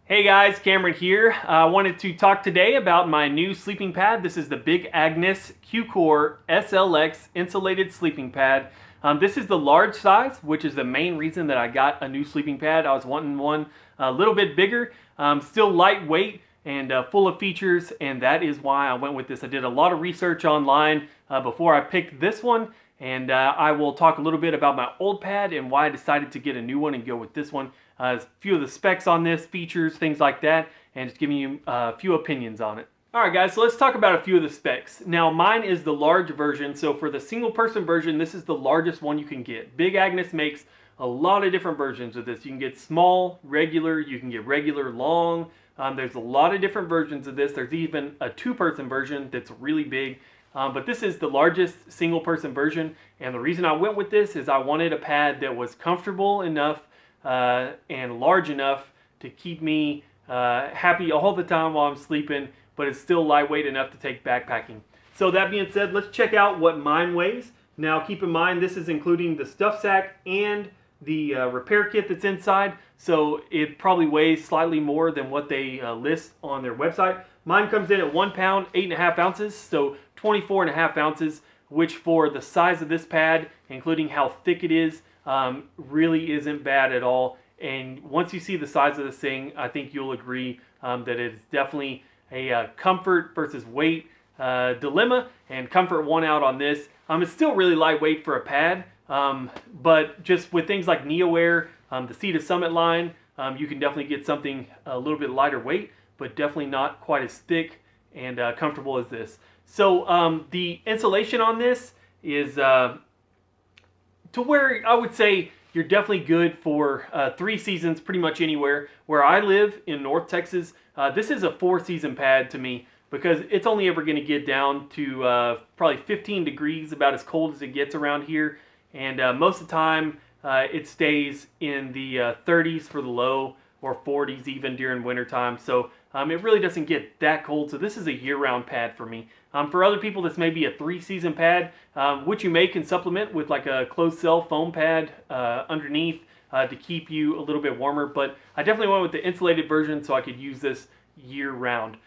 Hey guys, Cameron here. I wanted to talk today about my new sleeping pad. This is the Big Agnes Q-Core SLX insulated sleeping pad. This is the large size, which is the main reason that I got a new sleeping pad. I was wanting one a little bit bigger, still lightweight and full of features, and that is why I went with this. I did a lot of research online before I picked this one, and I will talk a little bit about my old pad and why I decided to get a new one and go with this one. A few of the specs on this, features, things like that, and just giving you a few opinions on it. Alright guys, so let's talk about a few of the specs. Now mine is the large version, so for the single person version, this is the largest one you can get. Big Agnes makes a lot of different versions of this. You can get small, regular, you can get regular, long. There's a lot of different versions of this. There's even a two-person version that's really big. But this is the largest single-person version, and the reason I went with this is I wanted a pad that was comfortable enough and large enough to keep me happy all the time while I'm sleeping, but it's still lightweight enough to take backpacking. So that being said, let's check out what mine weighs. Now keep in mind this is including the stuff sack and the repair kit that's inside, so it probably weighs slightly more than what they list on their website. Mine comes in at 1 pound, 8.5 ounces, so 24.5 ounces, which for the size of this pad, including how thick it is, really isn't bad at all. And once you see the size of this thing, I think you'll agree that it's definitely a comfort versus weight dilemma, and comfort won out on this. It's still really lightweight for a pad, but just with things like NeoAir, the Sea to Summit line, you can definitely get something a little bit lighter weight, but definitely not quite as thick and comfortable as this. So the insulation on this is to where I would say you're definitely good for 3 seasons pretty much anywhere. Where I live in North Texas, this is a 4-season pad to me because it's only ever going to get down to probably 15 degrees, about as cold as it gets around here. And most of the time it stays in the 30s for the low, or 40s even during wintertime. So it really doesn't get that cold. So this is a year-round pad for me. For other people, this may be a 3-season pad, which you may can supplement with like a closed cell foam pad underneath to keep you a little bit warmer. But I definitely went with the insulated version so I could use this year-round.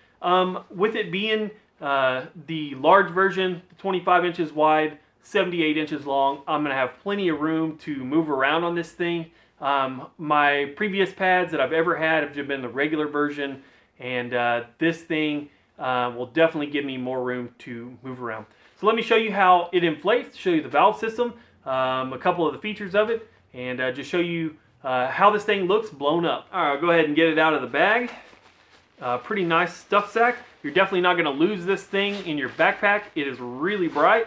With it being the large version, 25 inches wide, 78 inches long, I'm going to have plenty of room to move around on this thing. My previous pads that I've ever had have just been the regular version, and this thing will definitely give me more room to move around. So let me show you how it inflates, show you the valve system, a couple of the features of it, and just show you how this thing looks blown up. All right, I'll go ahead and get it out of the bag. Pretty nice stuff sack. You're definitely not going to lose this thing in your backpack. It is really bright.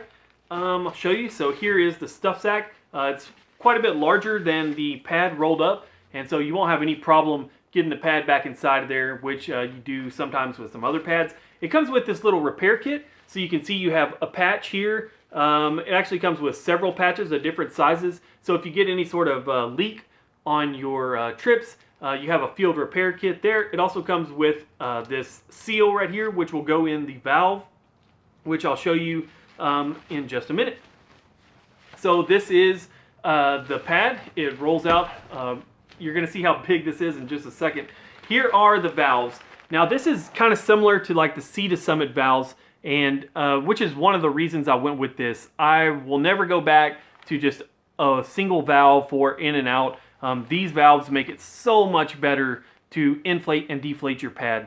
I'll show you. So here is the stuff sack. It's quite a bit larger than the pad rolled up, and so you won't have any problem getting the pad back inside of there, which you do sometimes with some other pads. It comes with this little repair kit, so you can see you have a patch here. It actually comes with several patches of different sizes, so if you get any sort of leak on your trips, you have a field repair kit there. It also comes with this seal right here, which will go in the valve, which I'll show you in just a minute. So this is the pad. It rolls out. You're going to see how big this is in just a second. Here are the valves. Now this is kind of similar to like the Sea to Summit valves, and which is one of the reasons I went with this. I will never go back to just a single valve for in and out. These valves make it so much better to inflate and deflate your pad.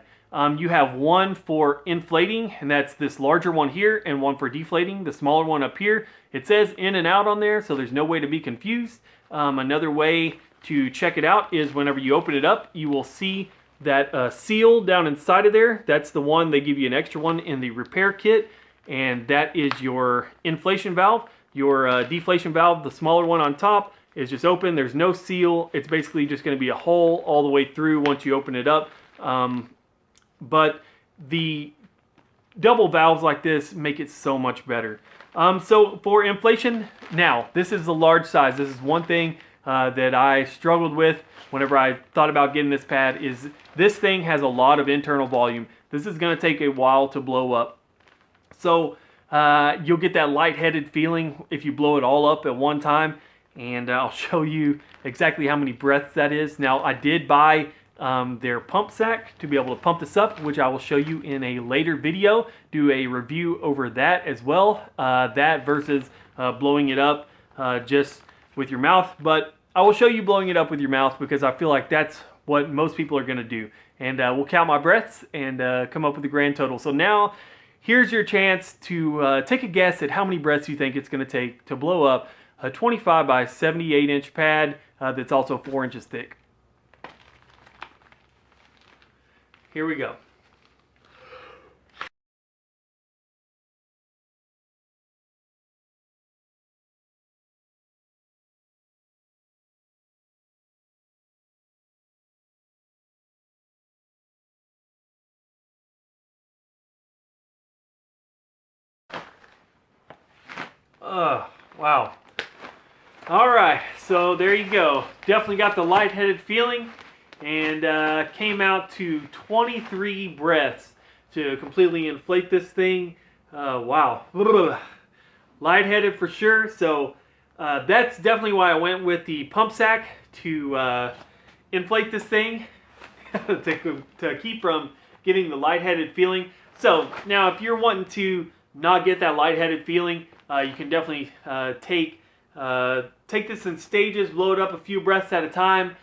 You have one for inflating, and that's this larger one here, and one for deflating, the smaller one up here. It says in and out on there, so there's no way to be confused. Another way to check it out is whenever you open it up, you will see that seal down inside of there. That's the one, they give you an extra one in the repair kit, and that is your inflation valve. Your deflation valve, the smaller one on top, is just open. There's no seal. It's basically just going to be a hole all the way through once you open it up. But the double valves like this make it so much better. So for inflation, now this is the large size. This is one thing that I struggled with whenever I thought about getting this pad, is this thing has a lot of internal volume. This is going to take a while to blow up. So you'll get that lightheaded feeling if you blow it all up at one time, and I'll show you exactly how many breaths that is. Now I did buy their pump sack to be able to pump this up, which I will show you in a later video. Do a review over that as well, that versus blowing it up just with your mouth. But I will show you blowing it up with your mouth because I feel like that's what most people are going to do. And we'll count my breaths and come up with a grand total. So now here's your chance to take a guess at how many breaths you think it's going to take to blow up a 25 by 78 inch pad that's also 4 inches thick. Here we go. Wow. All right, so there you go. Definitely got the lightheaded feeling, and came out to 23 breaths to completely inflate this thing. Wow. Lightheaded for sure. So that's definitely why I went with the pump sack to inflate this thing to keep from getting the lightheaded feeling. So now if you're wanting to not get that lightheaded feeling, you can definitely take this in stages, blow it up a few breaths at a time.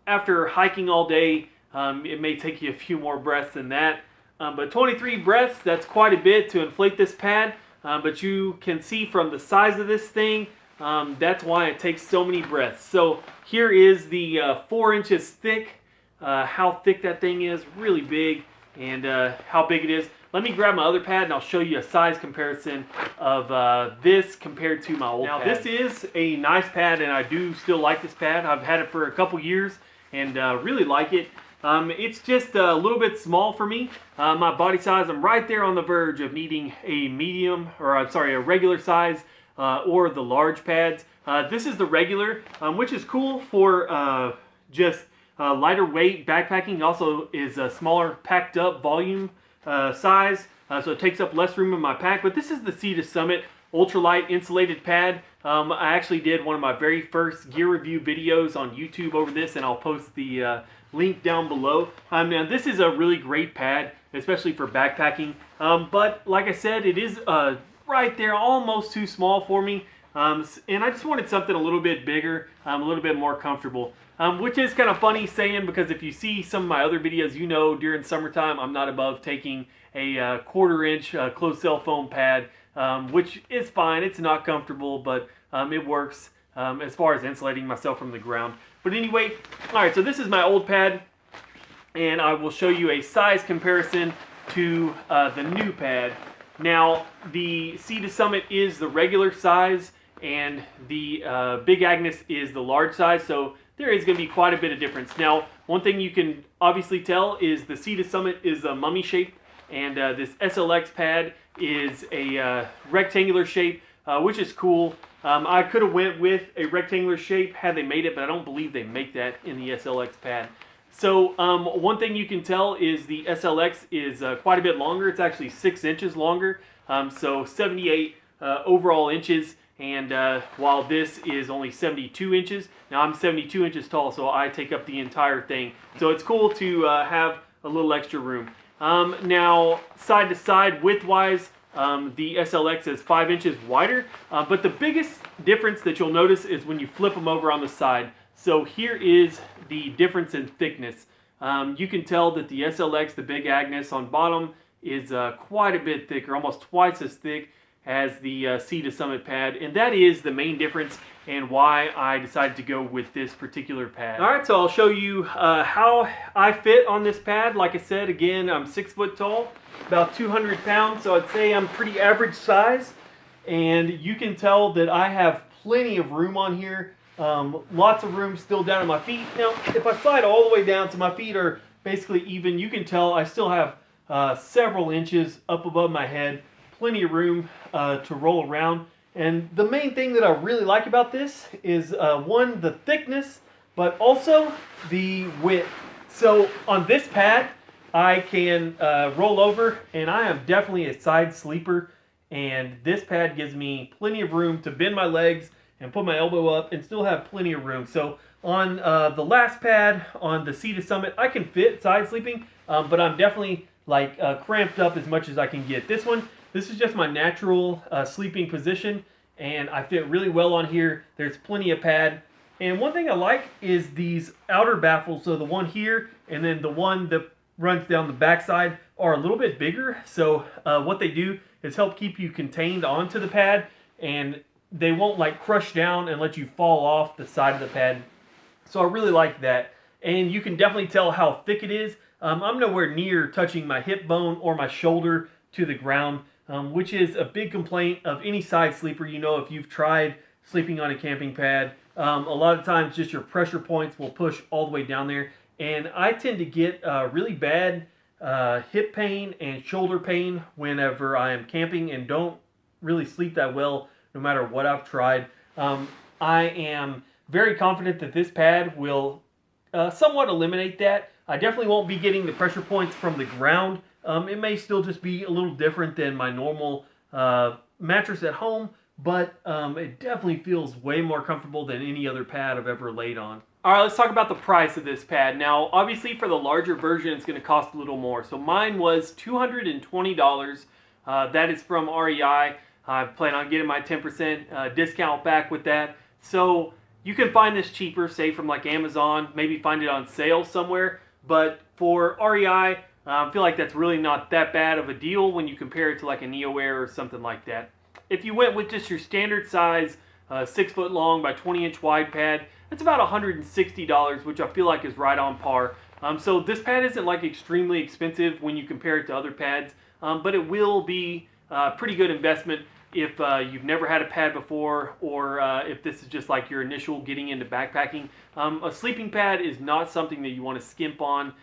After hiking all day, it may take you a few more breaths than that. But 23 breaths, that's quite a bit to inflate this pad. But you can see from the size of this thing, that's why it takes so many breaths. So here is the 4 inches thick, how thick that thing is, really big, and how big it is. Let me grab my other pad and I'll show you a size comparison of this compared to my old pad. Now this is a nice pad and I do still like this pad. I've had it for a couple years and really like it. It's just a little bit small for me. My body size, I'm right there on the verge of needing a medium, or I'm sorry, a regular size or the large pads. This is the regular, which is cool for just lighter weight backpacking. Also is a smaller packed up volume size, so it takes up less room in my pack. But this is the Sea to Summit ultralight insulated pad. I actually did one of my very first gear review videos on YouTube over this, and I'll post the link down below. Now this is a really great pad, especially for backpacking. But like I said, it is right there, almost too small for me. And I just wanted something a little bit bigger, a little bit more comfortable. Which is kind of funny saying, because if you see some of my other videos, you know during summertime I'm not above taking a 1/4 inch closed cell foam pad, which is fine. It's not comfortable, but it works as far as insulating myself from the ground. But anyway, all right, so this is my old pad, and I will show you a size comparison to the new pad. Now, the Sea to Summit is the regular size, and the Big Agnes is the large size, so there is going to be quite a bit of difference. Now, one thing you can obviously tell is the Sea to Summit is a mummy shape, and this SLX pad is a rectangular shape, which is cool. I could have went with a rectangular shape had they made it, but I don't believe they make that in the SLX pad. So one thing you can tell is the SLX is quite a bit longer. It's actually 6 inches longer, so 78 overall inches. And while this is only 72 inches, now I'm 72 inches tall, so I take up the entire thing. So it's cool to have a little extra room. Now, side to side, width-wise, the SLX is 5 inches wider. But the biggest difference that you'll notice is when you flip them over on the side. So here is the difference in thickness. You can tell that the SLX, the Big Agnes on bottom, is quite a bit thicker, almost twice as thick as the Sea to Summit pad, and that is the main difference and why I decided to go with this particular pad. All right, so I'll show you how I fit on this pad. Like I said, again, I'm 6 foot tall, about 200 pounds, so I'd say I'm pretty average size, and you can tell that I have plenty of room on here. Lots of room still down at my feet. Now, if I slide all the way down so my feet are basically even, you can tell I still have several inches up above my head. Plenty of room to roll around. And the main thing that I really like about this is one, the thickness, but also the width. So on this pad, I can roll over, and I am definitely a side sleeper, and this pad gives me plenty of room to bend my legs and put my elbow up and still have plenty of room. So On the last pad on the Sea to Summit, I can fit side sleeping, but I'm definitely like cramped up as much as I can get. This is just my natural sleeping position, and I fit really well on here. There's plenty of pad. And one thing I like is these outer baffles, so the one here and then the one that runs down the backside are a little bit bigger. So what they do is help keep you contained onto the pad, and they won't like crush down and let you fall off the side of the pad. So I really like that. And you can definitely tell how thick it is. I'm nowhere near touching my hip bone or my shoulder to the ground, which is a big complaint of any side sleeper. You know, if you've tried sleeping on a camping pad, a lot of times just your pressure points will push all the way down there. And I tend to get really bad hip pain and shoulder pain whenever I am camping and don't really sleep that well no matter what I've tried. I am very confident that this pad will somewhat eliminate that. I definitely won't be getting the pressure points from the ground. It may still just be a little different than my normal mattress at home, but it definitely feels way more comfortable than any other pad I've ever laid on. All right, let's talk about the price of this pad. Now, obviously for the larger version, it's going to cost a little more. So mine was $220. That is from REI. I plan on getting my 10% discount back with that. So you can find this cheaper, say from like Amazon, maybe find it on sale somewhere. But for REI, I feel like that's really not that bad of a deal when you compare it to like a NeoAir or something like that. If you went with just your standard size 6 foot long by 20 inch wide pad, it's about $160, which I feel like is right on par. So this pad isn't like extremely expensive when you compare it to other pads, but it will be a pretty good investment if you've never had a pad before, or if this is just like your initial getting into backpacking. A sleeping pad is not something that you want to skimp on.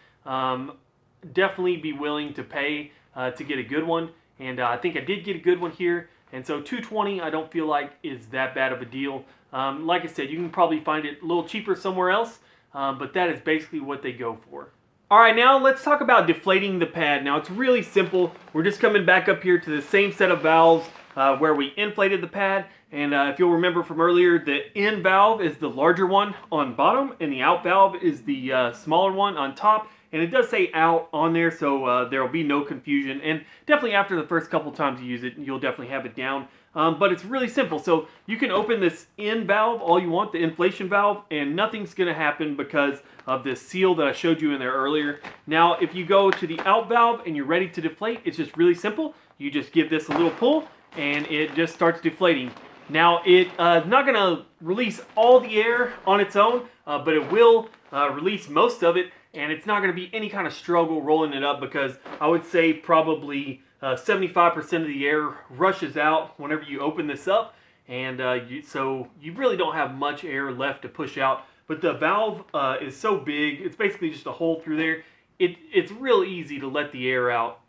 Definitely be willing to pay to get a good one, and I think I did get a good one here. And so $220 I don't feel like is that bad of a deal. Like I said, you can probably find it a little cheaper somewhere else, but that is basically what they go for. All right, now let's talk about deflating the pad. Now it's really simple. We're just coming back up here to the same set of valves where we inflated the pad. And if you'll remember from earlier, the in valve is the larger one on bottom, and the out valve is the smaller one on top. And it does say out on there, so there will be no confusion. And definitely after the first couple times you use it, you'll definitely have it down. But it's really simple. So you can open this in valve all you want, the inflation valve, and nothing's going to happen because of this seal that I showed you in there earlier. Now, if you go to the out valve and you're ready to deflate, it's just really simple. You just give this a little pull, and it just starts deflating. Now, it's not going to release all the air on its own, but it will release most of it. And it's not going to be any kind of struggle rolling it up, because I would say probably 75% of the air rushes out whenever you open this up. And so you really don't have much air left to push out. But the valve is so big, it's basically just a hole through there. It's real easy to let the air out.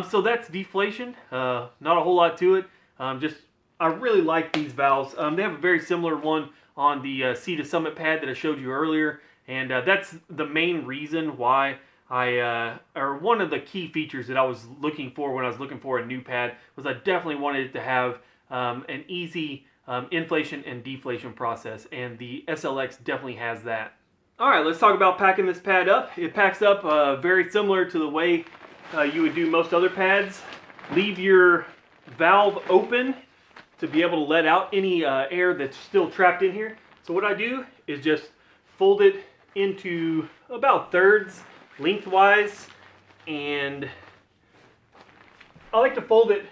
So that's deflation. Not a whole lot to it. I really like these valves. They have a very similar one on the Sea to Summit pad that I showed you earlier. And that's the main reason why or one of the key features that I was looking for when I was looking for a new pad, was I definitely wanted it to have an easy inflation and deflation process. And the SLX definitely has that. All right, let's talk about packing this pad up. It packs up very similar to the way you would do most other pads. Leave your valve open to be able to let out any air that's still trapped in here. So what I do is just fold it into about thirds lengthwise, and I like to fold it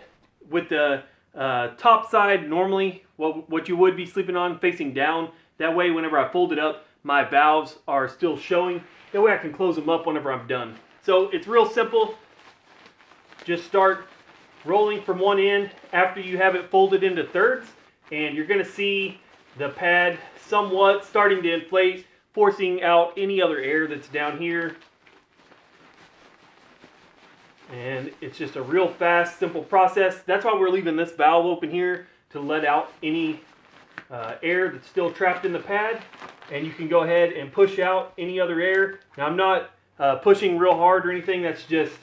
with the top side normally, what you would be sleeping on, facing down. That way whenever I fold it up, my valves are still showing. That way I can close them up whenever I'm done. So it's real simple. Just start rolling from one end after you have it folded into thirds, and you're going to see the pad somewhat starting to inflate, forcing out any other air that's down here. And it's just a real fast, simple process. That's why we're leaving this valve open here, to let out any air that's still trapped in the pad. And you can go ahead and push out any other air. Now I'm not pushing real hard or anything. That's just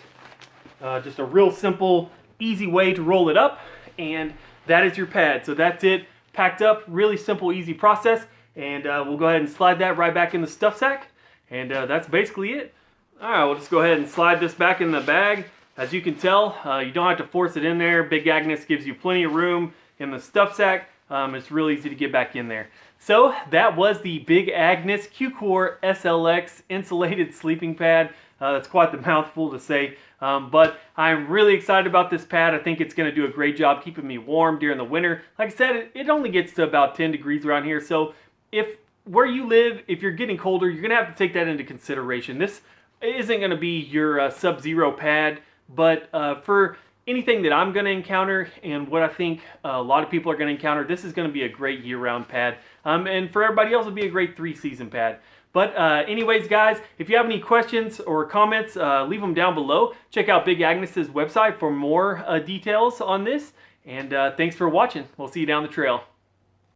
a real simple, easy way to roll it up. And that is your pad. So that's it, packed up. Really simple, easy process. And we'll go ahead and slide that right back in the stuff sack. And that's basically it. All right, we'll just go ahead and slide this back in the bag. As you can tell, you don't have to force it in there. Big Agnes gives you plenty of room in the stuff sack. It's real easy to get back in there. So that was the Big Agnes Q-Core SLX insulated sleeping pad. That's quite the mouthful to say, but I'm really excited about this pad. I think it's going to do a great job keeping me warm during the winter. Like I said, it only gets to about 10 degrees around here, so if where you live, if you're getting colder, you're going to have to take that into consideration. This isn't going to be your sub-zero pad, but for anything that I'm going to encounter and what I think a lot of people are going to encounter, this is going to be a great year-round pad. And for everybody else, it'll be a great 3-season pad. But anyways, guys, if you have any questions or comments, leave them down below. Check out Big Agnes's website for more details on this. And thanks for watching. We'll see you down the trail.